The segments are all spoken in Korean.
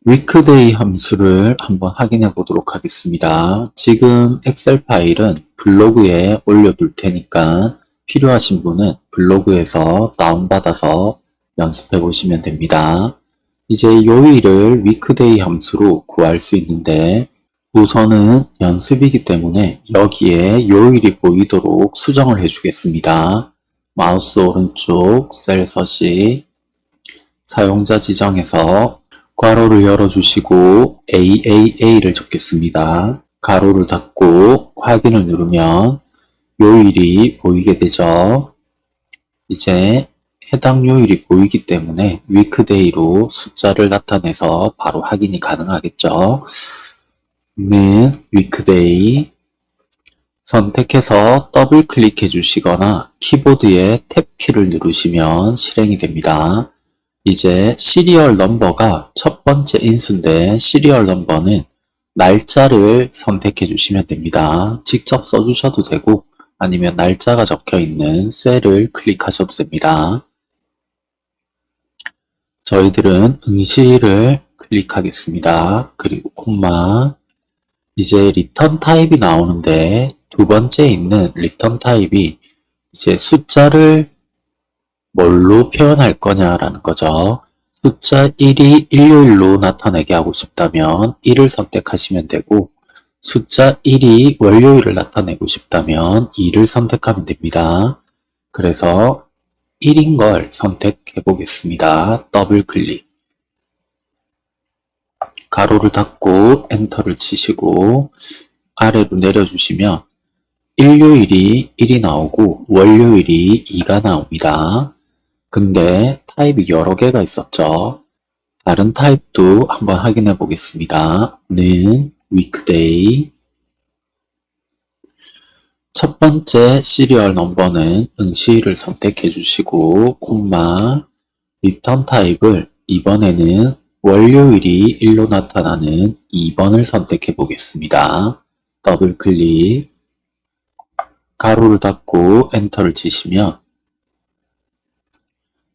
weekday 함수를 한번 확인해 보도록 하겠습니다. 지금 엑셀 파일은 블로그에 올려둘 테니까 필요하신 분은 블로그에서 다운받아서 연습해 보시면 됩니다. 이제 요일을 weekday 함수로 구할 수 있는데 우선은 연습이기 때문에 여기에 요일이 보이도록 수정을 해 주겠습니다. 마우스 오른쪽 셀 서식 사용자 지정에서 괄호를 열어주시고 AAA를 적겠습니다. 가로를 닫고 확인을 누르면 요일이 보이게 되죠. 이제 해당 요일이 보이기 때문에 weekday로 숫자를 나타내서 바로 확인이 가능하겠죠. 는 weekday 선택해서 더블 클릭해 주시거나 키보드의 탭 키를 누르시면 실행이 됩니다. 이제 시리얼 넘버가 첫 번째 인수인데 시리얼 넘버는 날짜를 선택해 주시면 됩니다. 직접 써주셔도 되고 아니면 날짜가 적혀 있는 셀을 클릭하셔도 됩니다. 저희들은 응시를 클릭하겠습니다. 그리고 콤마 이제 리턴 타입이 나오는데 두 번째 있는 리턴 타입이 이제 숫자를 뭘로 표현할 거냐라는 거죠. 숫자 1이 일요일로 나타내게 하고 싶다면 1을 선택하시면 되고 숫자 1이 월요일을 나타내고 싶다면 2를 선택하면 됩니다. 그래서 1인 걸 선택해 보겠습니다. 더블 클릭 가로를 닫고 엔터를 치시고 아래로 내려주시면 일요일이 1이 나오고 월요일이 2가 나옵니다. 근데 타입이 여러 개가 있었죠. 다른 타입도 한번 확인해 보겠습니다. 는 weekday 첫 번째 시리얼 넘버는 응시를 선택해 주시고 콤마 리턴 타입을 이번에는 월요일이 1로 나타나는 2번을 선택해 보겠습니다. 더블 클릭 가로를 닫고 엔터를 치시면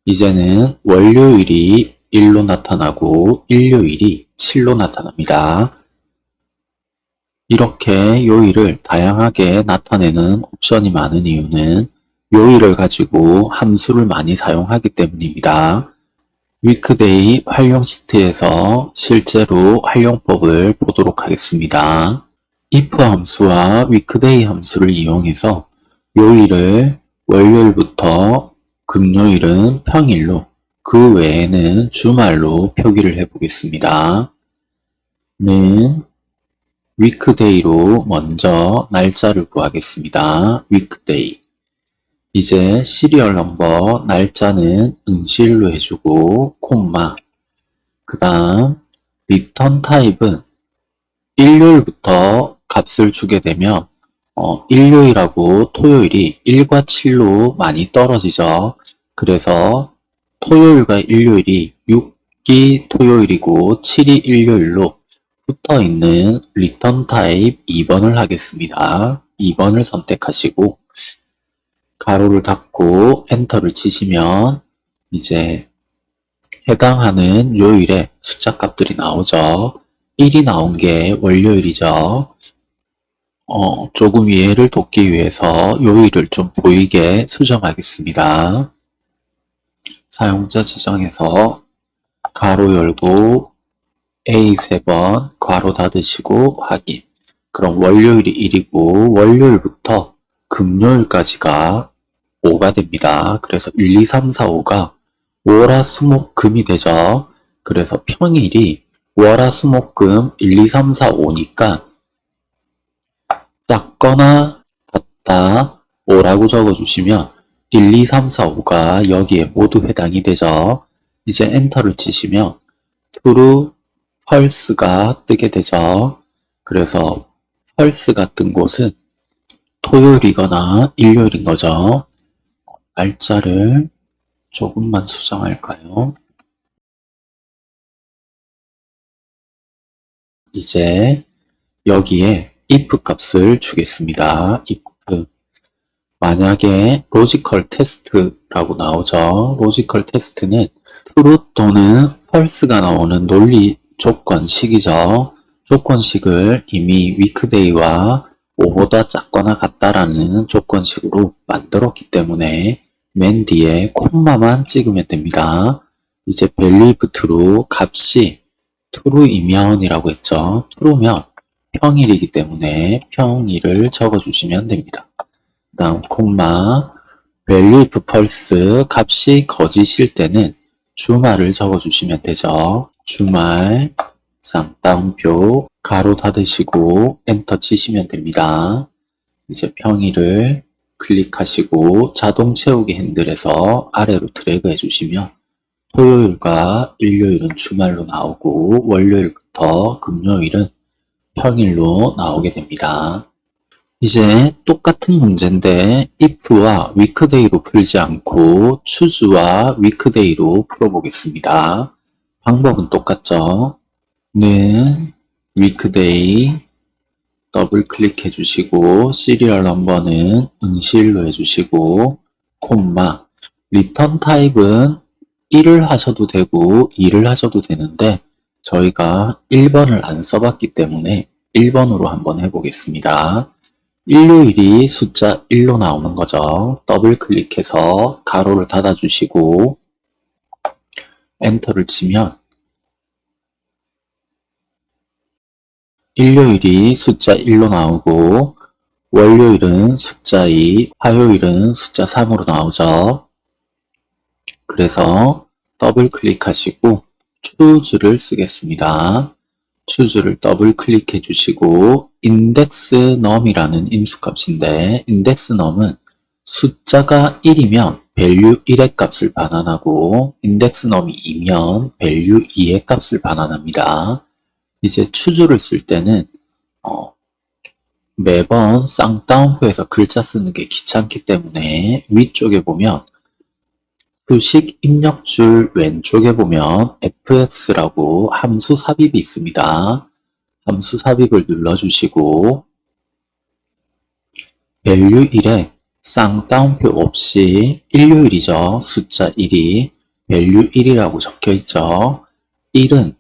이제는 월요일이 1로 나타나고 일요일이 7로 나타납니다. 이렇게 요일을 다양하게 나타내는 옵션이 많은 이유는 요일을 가지고 함수를 많이 사용하기 때문입니다. weekday 활용 시트에서 실제로 활용법을 보도록 하겠습니다. if 함수와 weekday 함수를 이용해서 요일을 월요일부터 금요일은 평일로 그 외에는 주말로 표기를 해 보겠습니다. 는 weekday로 먼저 날짜를 구하겠습니다. weekday 이제 시리얼 넘버 날짜는 응시일로 해주고 콤마 그 다음 리턴 타입은 일요일부터 값을 주게 되면 일요일하고 토요일이 1과 7로 많이 떨어지죠. 그래서 토요일과 일요일이 6이 토요일이고 7이 일요일로 붙어 있는 리턴 타입 2번을 하겠습니다. 2번을 선택하시고 가로를 닫고 엔터를 치시면 이제 해당하는 요일에 숫자 값들이 나오죠. 1이 나온 게 월요일이죠. 조금 이해를 돕기 위해서 요일을 좀 보이게 수정하겠습니다. 사용자 지정에서 가로 열고 A 3번 괄호 닫으시고 확인. 그럼 월요일이 1이고 월요일부터 금요일까지가 5가 됩니다. 그래서 1, 2, 3, 4, 5가 월화수목금이 되죠. 그래서 평일이 월화수목금 1, 2, 3, 4, 5니까 작거나 같다 5라고 적어주시면 1, 2, 3, 4, 5가 여기에 모두 해당이 되죠. 이제 엔터를 치시면 true, false가 뜨게 되죠. 그래서 false가 뜬 곳은 토요일이거나 일요일인 거죠. 날짜를 조금만 수정할까요? 이제 여기에 if 값을 주겠습니다. if 만약에 로지컬 테스트라고 나오죠. 로지컬 테스트는 true 또는 false가 나오는 논리 조건식이죠. 조건식을 이미 위크데이와 5보다 작거나 같다라는 조건식으로 만들었기 때문에 맨 뒤에 콤마만 찍으면 됩니다. 이제 value if true 값이 true이면 이라고 했죠. true면 평일이기 때문에 평일을 적어주시면 됩니다. 그 다음 콤마 value if false 값이 거짓일 때는 주말을 적어주시면 되죠. 주말 쌍따옴표 가로 닫으시고 엔터 치시면 됩니다. 이제 평일을 클릭하시고 자동 채우기 핸들에서 아래로 드래그 해주시면 토요일과 일요일은 주말로 나오고 월요일부터 금요일은 평일로 나오게 됩니다. 이제 똑같은 문제인데 if와 weekday로 풀지 않고 choose와 weekday로 풀어보겠습니다. 방법은 똑같죠. 는 weekday 더블 클릭해 주시고 시리얼 넘버는 응시일로 해주시고 콤마 리턴 타입은 1을 하셔도 되고 2를 하셔도 되는데 저희가 1번을 안 써봤기 때문에 1번으로 한번 해보겠습니다. 일요일이 숫자 1로 나오는 거죠. 더블 클릭해서 가로를 닫아주시고 엔터를 치면 일요일이 숫자 1로 나오고 월요일은 숫자 2, 화요일은 숫자 3으로 나오죠. 그래서 더블 클릭하시고 choose를 쓰겠습니다. choose를 더블 클릭해 주시고 index num이라는 인수값인데 index num은 숫자가 1이면 value 1의 값을 반환하고 index num이 2면 value 2의 값을 반환합니다. 이제 choose를 쓸 때는 매번 쌍따옴표에서 글자 쓰는 게 귀찮기 때문에 위쪽에 보면 수식 입력줄 왼쪽에 보면 fx라고 함수 삽입이 있습니다. 함수 삽입을 눌러주시고 value 1에 쌍따옴표 없이 일요일이죠. 숫자 1이 value 1이라고 적혀있죠. 1은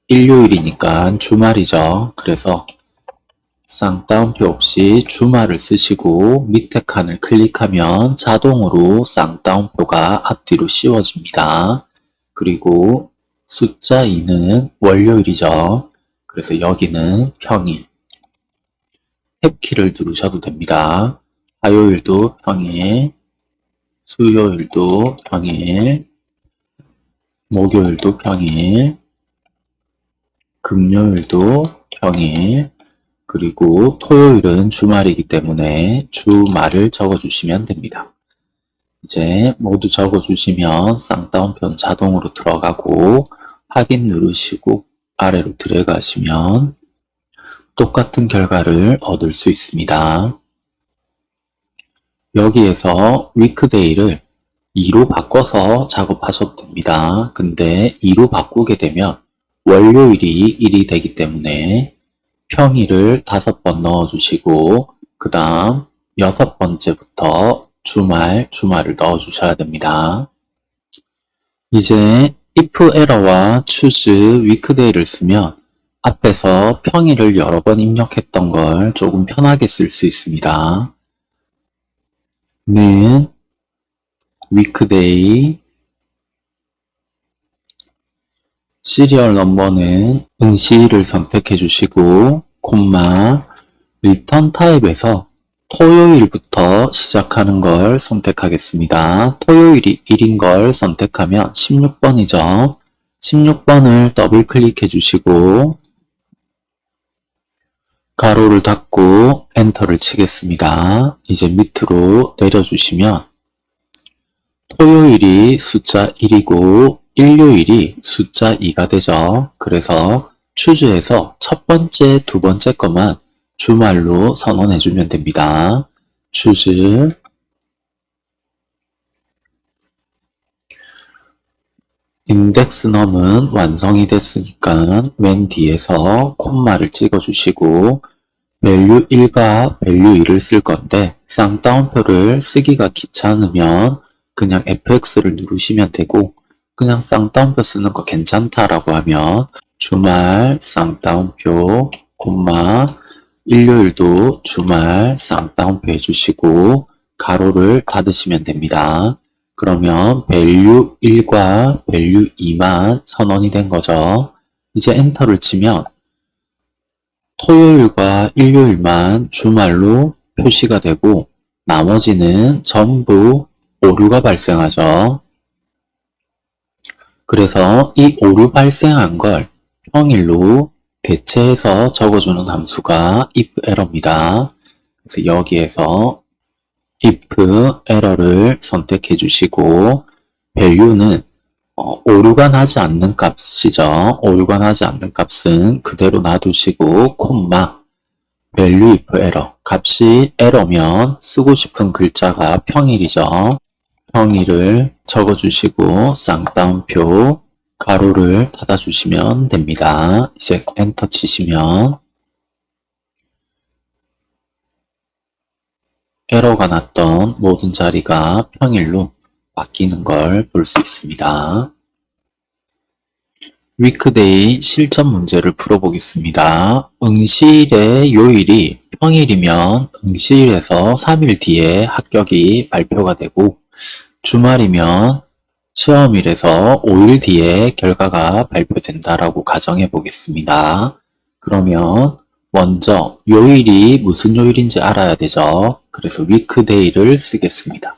일요일이니까 주말이죠. 그래서 쌍따옴표 없이 주말을 쓰시고 밑에 칸을 클릭하면 자동으로 쌍따옴표가 앞뒤로 씌워집니다. 그리고 숫자 2는 월요일이죠. 그래서 여기는 평일. 탭키를 누르셔도 됩니다. 화요일도 평일, 수요일도 평일, 목요일도 평일, 금요일도 평일, 그리고 토요일은 주말이기 때문에 주말을 적어주시면 됩니다. 이제 모두 적어주시면 쌍따옴표는 자동으로 들어가고 확인 누르시고 아래로 드래그 하시면 똑같은 결과를 얻을 수 있습니다. 여기에서 weekday를 2로 바꿔서 작업하셔도 됩니다. 근데 2로 바꾸게 되면 월요일이 1이 되기 때문에 평일을 5번 넣어주시고 그 다음 6번째부터 주말을 넣어주셔야 됩니다. 이제 if error와 choose weekday를 쓰면 앞에서 평일을 여러 번 입력했던 걸 조금 편하게 쓸 수 있습니다. 는 weekday 시리얼 넘버는 응시일을 선택해 주시고 콤마 리턴 타입에서 토요일부터 시작하는 걸 선택하겠습니다. 토요일이 1인 걸 선택하면 16번이죠. 16번을 더블 클릭해 주시고 가로를 닫고 엔터를 치겠습니다. 이제 밑으로 내려주시면 토요일이 숫자 1이고 일요일이 숫자 2가 되죠. 그래서 choose에서 첫 번째, 두 번째 것만 주말로 선언해 주면 됩니다. choose index num은 완성이 됐으니까 맨 뒤에서 콤마를 찍어 주시고 value 1과 value 2를 쓸 건데 쌍따옴표를 쓰기가 귀찮으면 그냥 fx를 누르시면 되고 그냥 쌍따옴표 쓰는 거 괜찮다라고 하면 주말 쌍따옴표, 콤마, 일요일도 주말 쌍따옴표 해주시고 가로를 닫으시면 됩니다. 그러면 value 1과 value 2만 선언이 된 거죠. 이제 엔터를 치면 토요일과 일요일만 주말로 표시가 되고 나머지는 전부 오류가 발생하죠. 그래서 이 오류 발생한 걸 평일로 대체해서 적어주는 함수가 if error입니다. 그래서 여기에서 if error를 선택해 주시고 value는 오류가 나지 않는 값이죠. 오류가 나지 않는 값은 그대로 놔두시고 콤마 value if error 값이 에러면 쓰고 싶은 글자가 평일이죠. 평일을 적어주시고 쌍따옴표 가로를 닫아주시면 됩니다. 이제 엔터 치시면 에러가 났던 모든 자리가 평일로 바뀌는 걸 볼 수 있습니다. 위크데이 실전 문제를 풀어보겠습니다. 응시일의 요일이 평일이면 응시일에서 3일 뒤에 합격이 발표가 되고 주말이면 시험일에서 5일 뒤에 결과가 발표된다라고 가정해 보겠습니다. 그러면 먼저 요일이 무슨 요일인지 알아야 되죠. 그래서 위크데이를 쓰겠습니다.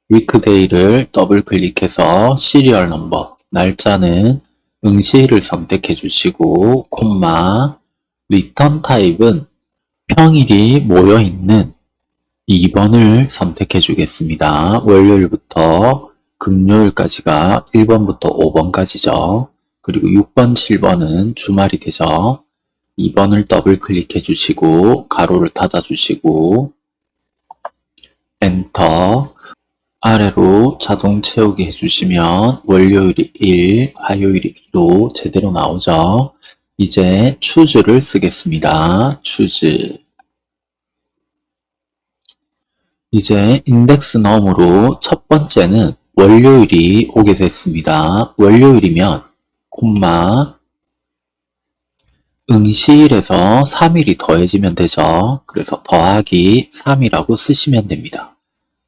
위크데이를 더블 클릭해서 시리얼 넘버, 날짜는 응시일을 선택해 주시고 콤마 리턴 타입은 평일이 모여있는 2번을 선택해 주겠습니다. 월요일부터 금요일까지가 1번부터 5번까지죠. 그리고 6번, 7번은 주말이 되죠. 2번을 더블 클릭해 주시고 가로를 닫아 주시고 엔터 아래로 자동 채우기 해주시면 월요일이 1, 화요일이 2로 제대로 나오죠. 이제 choose를 쓰겠습니다. choose. 이제 인덱스 넘으로 첫 번째는 월요일이 오게 됐습니다. 월요일이면 콤마 응시일에서 3일이 더해지면 되죠. 그래서 더하기 3이라고 쓰시면 됩니다.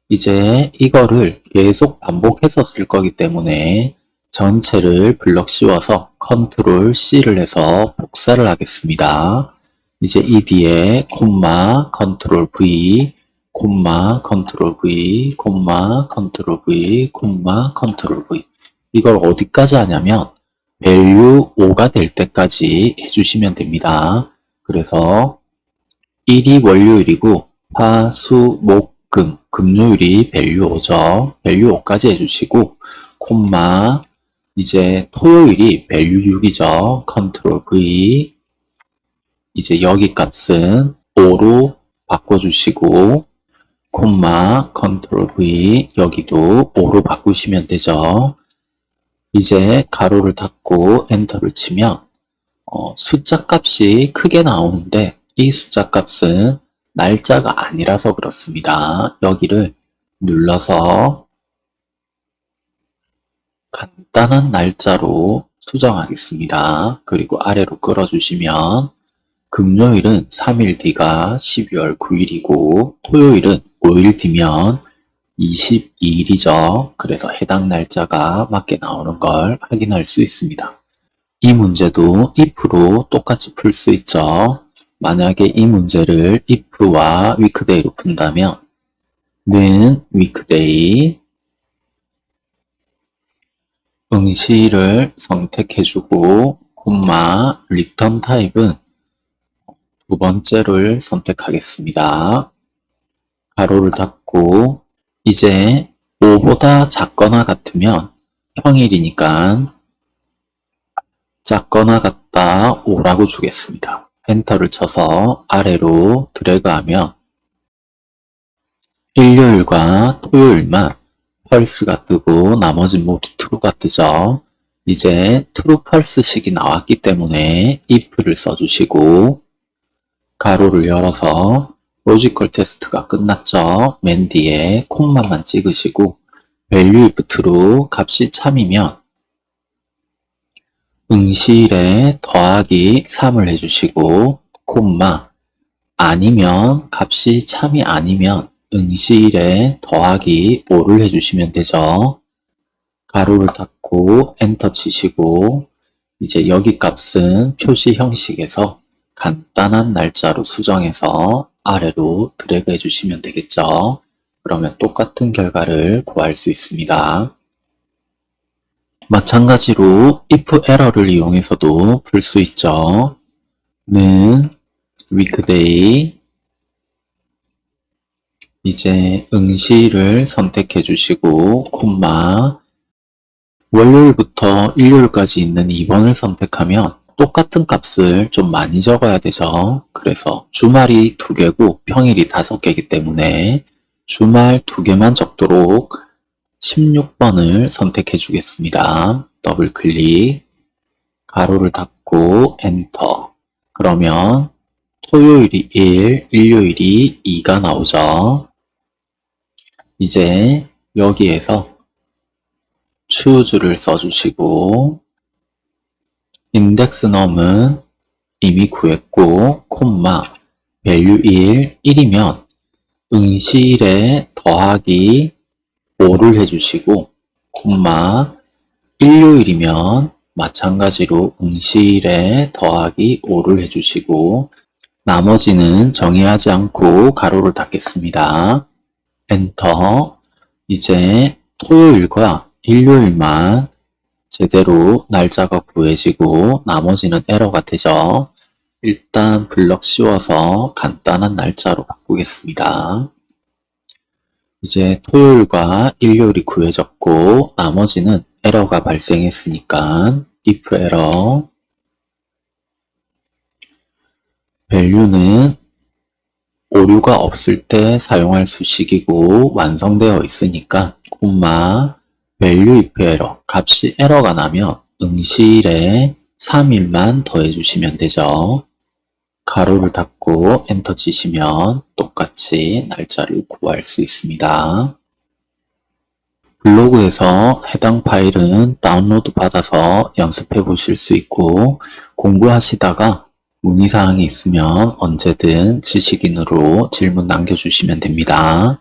이제 이거를 계속 반복해서 쓸 거기 때문에 전체를 블럭 씌워서 컨트롤 C를 해서 복사를 하겠습니다. 이제 이 뒤에 콤마 컨트롤 V 콤마 컨트롤 V 콤마 컨트롤 V 콤마 컨트롤 V 이걸 어디까지 하냐면 value 5가 될 때까지 해주시면 됩니다. 그래서 1이 월요일이고 화, 수, 목, 금요일이 value 5죠. value 5까지 해주시고 콤마 이제 토요일이 value 6이죠. 컨트롤 V 이제 여기 값은 5로 바꿔주시고 콤마 컨트롤 V 여기도 5로 바꾸시면 되죠. 이제 가로를 닫고 엔터를 치면 숫자 값이 크게 나오는데 이 숫자 값은 날짜가 아니라서 그렇습니다. 여기를 눌러서 간단한 날짜로 수정하겠습니다. 그리고 아래로 끌어주시면 금요일은 3일 뒤가 12월 9일이고 토요일은 5일 뒤면 22일이죠. 그래서 해당 날짜가 맞게 나오는 걸 확인할 수 있습니다. 이 문제도 if로 똑같이 풀 수 있죠. 만약에 이 문제를 if와 weekday로 푼다면 는 weekday 응시일을 선택해주고 콤마 return 타입은 두 번째를 선택하겠습니다. 가로를 닫고 이제 5보다 작거나 같으면 평일이니까 작거나 같다 5라고 주겠습니다. 엔터를 쳐서 아래로 드래그하면 일요일과 토요일만 펄스가 뜨고 나머지 모두 true가 뜨죠. 이제 true, false 식이 나왔기 때문에 if를 써주시고 가로를 열어서 로지컬 테스트가 끝났죠. 맨 뒤에 콤마만 찍으시고 value if true 값이 참이면 응시일에 더하기 3을 해주시고 콤마 아니면 값이 참이 아니면 응시일에 더하기 5를 해주시면 되죠. 가로를 닫고 엔터 치시고 이제 여기 값은 표시 형식에서 간단한 날짜로 수정해서 아래로 드래그 해주시면 되겠죠. 그러면 똑같은 결과를 구할 수 있습니다. 마찬가지로 if 에러를 이용해서도 풀 수 있죠. 는 weekday 이제 응시일을 선택해 주시고 콤마 월요일부터 일요일까지 있는 2번을 선택하면 똑같은 값을 좀 많이 적어야 되죠. 그래서 주말이 2개고 평일이 5개이기 때문에 주말 2개만 적도록 16번을 선택해 주겠습니다. 더블 클릭, 가로를 닫고 엔터. 그러면 토요일이 1, 일요일이 2가 나오죠. 이제 여기에서 choose를 써주시고 인덱스 넘은 이미 구했고 콤마 value 1, 1이면 응시일에 더하기 5를 해주시고 콤마 일요일이면 마찬가지로 응시일에 더하기 5를 해주시고 나머지는 정의하지 않고 가로를 닫겠습니다. 엔터. 이제 토요일과 일요일만 제대로 날짜가 구해지고 나머지는 에러가 되죠. 일단 블럭 씌워서 간단한 날짜로 바꾸겠습니다. 이제 토요일과 일요일이 구해졌고 나머지는 에러가 발생했으니까 if 에러 value는 오류가 없을 때 사용할 수식이고 완성되어 있으니까 콤마 value if 에러 값이 에러가 나면 응시일에 3일만 더해주시면 되죠. 가로를 닫고 엔터 치시면 똑같이 날짜를 구할 수 있습니다. 블로그에서 해당 파일은 다운로드 받아서 연습해 보실 수 있고 공부하시다가 문의사항이 있으면 언제든 지식인으로 질문 남겨주시면 됩니다.